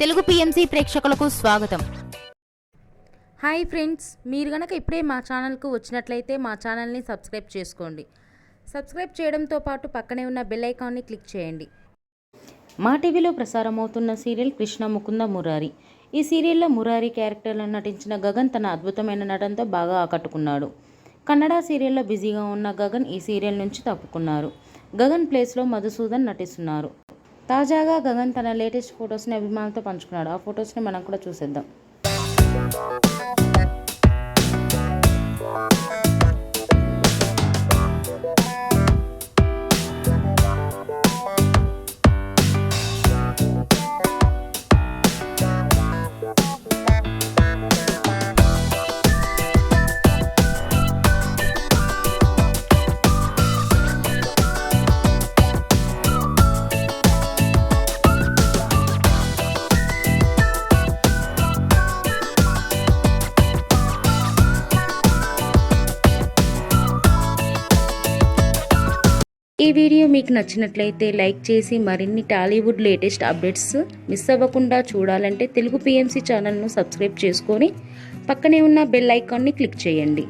Telugu PMC ప్రేక్షకులకు స్వాగతం. Hi friends, మీరు గనక ఇప్పుడే మా ఛానల్కు వచ్చినట్లయితే మా ఛానల్ని సబ్స్క్రైబ్ చేసుకోండి. సబ్స్క్రైబ్ చేయడంతో పాటు పక్కనే ఉన్న బెల్ ఐకాన్ని క్లిక్ చేయండి. మా టీవీలో ప్రసారమవుతున్న సీరియల్ కృష్ణ ముకుంద మురారి. ఈ సీరియల్లో మురారి క్యారెక్టర్లో నటించిన గగన్ తన అద్భుతమైన నటనతో బాగా ఆకట్టుకున్నాడు. కన్నడ సీరియల్లో బిజీగా ఉన్న గగన్ ఈ సీరియల్ నుంచి తప్పుకున్నారు. గగన్ ప్లేస్లో మధుసూదన్ నటిస్తున్నారు. తాజాగా గగన్ తన లేటెస్ట్ ఫొటోస్ని అభిమానులతో పంచుకున్నాడు. ఆ ఫొటోస్ని మనం కూడా చూసేద్దాం. ఈ వీడియో మీకు నచ్చినట్లయితే లైక్ చేసి మరిన్ని టాలీవుడ్ లేటెస్ట్ అప్డేట్స్ మిస్ అవ్వకుండా చూడాలంటే తెలుగు పిఎంసి ఛానల్ను సబ్స్క్రైబ్ చేసుకొని పక్కనే ఉన్న బెల్ ఐకాన్ని క్లిక్ చేయండి.